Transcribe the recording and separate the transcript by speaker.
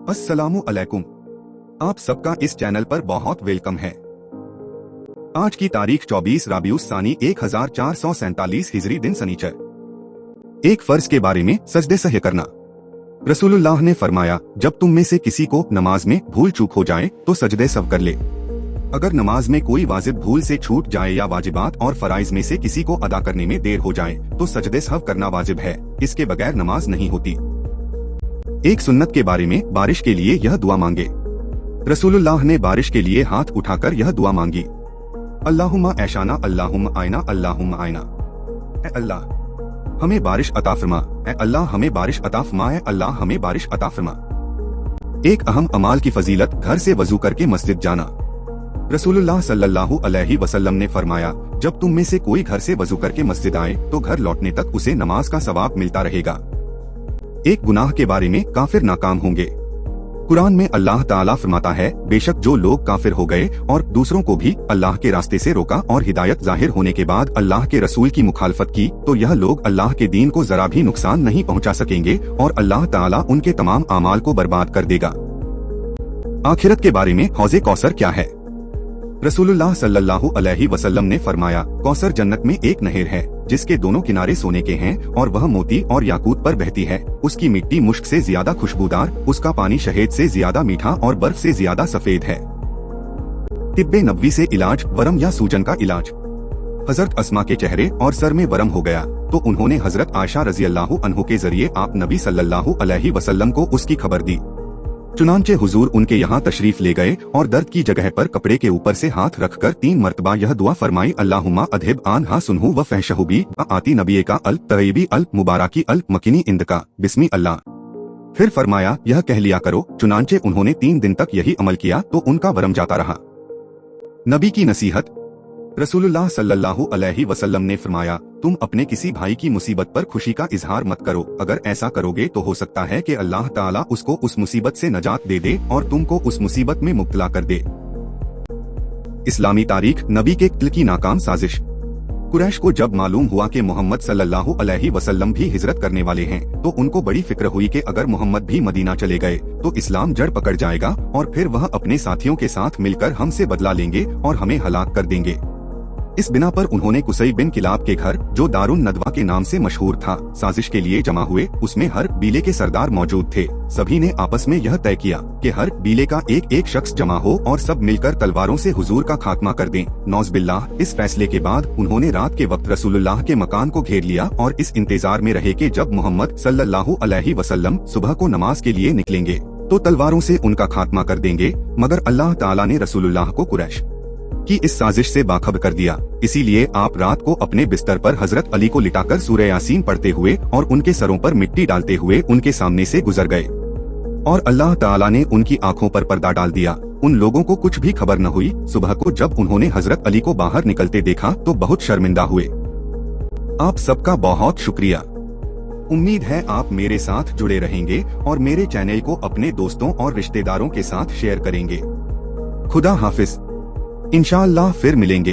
Speaker 1: अस्सलामु अलैकुम। आप सबका इस चैनल पर बहुत वेलकम है। आज की तारीख 24 रबीउस सानी 1447 हिजरी दिन सनीचर। एक फर्ज के बारे में सजदे सह करना। रसूलुल्लाह ने फरमाया, जब तुम में से किसी को नमाज में भूल चूक हो जाए तो सजदे सव कर ले। अगर नमाज में कोई वाजिब भूल से छूट जाए या वाजिबात और फराइज में से किसी को अदा करने में देर हो जाए तो सजदे सहव करना वाजिब है, इसके बगैर नमाज नहीं होती। एक सुन्नत के बारे में बारिश के लिए यह दुआ मांगे। रसूलुल्लाह ने बारिश के लिए हाथ उठाकर यह दुआ मांगी, अल्लाहुम्मा ऐशाना अल्लाहुम्मा आयना अल्लाहुम्मा आयना। ए अल्लाह हमें बारिश अता फरमा, ए अल्लाह हमें बारिश अता फरमा, ए अल्लाह हमें बारिश अता फरमा। एक अहम अमाल की फजीलत घर से वजू करके मस्जिद जाना। रसूलुल्लाह सल्लल्लाहु अलैहि वसल्लम ने फरमाया, जब तुम में से कोई घर से वजू करके मस्जिद आए तो घर लौटने तक उसे नमाज का सवाब मिलता रहेगा। एक गुनाह के बारे में काफिर नाकाम होंगे। कुरान में अल्लाह ताला फरमाता है, बेशक जो लोग काफिर हो गए और दूसरों को भी अल्लाह के रास्ते से रोका और हिदायत जाहिर होने के बाद अल्लाह के रसूल की मुखालफत की तो यह लोग अल्लाह के दीन को जरा भी नुकसान नहीं पहुंचा सकेंगे और अल्लाह ताला उनके तमाम आमाल को बर्बाद कर देगा। आखिरत के बारे में हौज़े कौसर क्या है? रसूलुल्लाह सल्लल्लाहु अलैहि वसल्लम ने फरमाया, कौसर जन्नत में एक नहर है जिसके दोनों किनारे सोने के हैं और वह मोती और याकूत पर बहती है। उसकी मिट्टी मुश्क से ज्यादा खुशबूदार, उसका पानी शहद से ज्यादा मीठा और बर्फ से ज्यादा सफेद है। तिब्बे नबवी से इलाज, वरम या सूजन का इलाज। हजरत अस्मा के चेहरे और सर में वरम हो गया तो उन्होंने हजरत आयशा रजी अल्लाह अन्हु के जरिए आप नबी सल्लल्लाहु अलैहि वसल्लम को उसकी खबर दी। चुनांचे हुजूर उनके यहाँ तशरीफ ले गए और दर्द की जगह पर कपड़े के ऊपर से हाथ रखकर 3 मरतबा यह दुआ फरमाई, अल्लाहुम्मा अधहिब आनहा सुनहु व फहशहु बी आती नबी का अल तयबी अल मुबारकी अल मकिनी इंदका बिस्मी अल्लाह। फिर फरमाया, यह कह लिया करो। चुनांचे उन्होंने 3 दिन तक यही अमल किया तो उनका वरम जाता रहा। नबी की नसीहत। रसूलुल्लाह सल्लल्लाहु अलैहि वसल्लम ने फरमाया, तुम अपने किसी भाई की मुसीबत पर खुशी का इजहार मत करो। अगर ऐसा करोगे तो हो सकता है कि अल्लाह ताला उसको उस मुसीबत से नजात दे दे और तुमको उस मुसीबत में मुब्तला कर दे। इस्लामी तारीख। नबी के क़त्ल की नाकाम साजिश। कुरैश को जब मालूम हुआ कि मोहम्मद सल्लल्लाहु अलैहि वसल्लम भी हिजरत करने वाले हैं तो उनको बड़ी फिक्र हुई कि अगर मोहम्मद भी मदीना चले गए तो इस्लाम जड़ पकड़ जाएगा और फिर वह अपने साथियों के साथ मिलकर हमसे बदला लेंगे और हमें हलाक कर देंगे। इस बिना पर उन्होंने कुसै बिन किलाब के घर, जो दारुन नदवा के नाम से मशहूर था, साजिश के लिए जमा हुए। उसमें हर बीले के सरदार मौजूद थे। सभी ने आपस में यह तय किया कि हर बीले का एक एक शख्स जमा हो और सब मिलकर तलवारों से हुजूर का खात्मा कर दें। नौज बिल्लाह। इस फैसले के बाद उन्होंने रात के वक्त रसूलुल्लाह के मकान को घेर लिया और इस इंतजार में रहे कि जब मोहम्मद सल्लल्लाहु अलैहि वसल्लम सुबह को नमाज के लिए निकलेंगे तो तलवारों से उनका खात्मा कर देंगे। मगर अल्लाह ताला ने रसूलुल्लाह को कुरैश की इस साजिश से बाखबर कर दिया। इसीलिए आप रात को अपने बिस्तर पर हजरत अली को लिटाकर सूरह यासीन पढ़ते हुए और उनके सरों पर मिट्टी डालते हुए उनके सामने से गुजर गए और अल्लाह ताला ने उनकी आंखों पर पर्दा डाल दिया। उन लोगों को कुछ भी खबर न हुई। सुबह को जब उन्होंने हजरत अली को बाहर निकलते देखा तो बहुत शर्मिंदा हुए। आप सबका बहुत शुक्रिया। उम्मीद है आप मेरे साथ जुड़े रहेंगे और मेरे चैनल को अपने दोस्तों और रिश्तेदारों के साथ शेयर करेंगे। खुदा हाफिज। इंशाअल्लाह फिर मिलेंगे।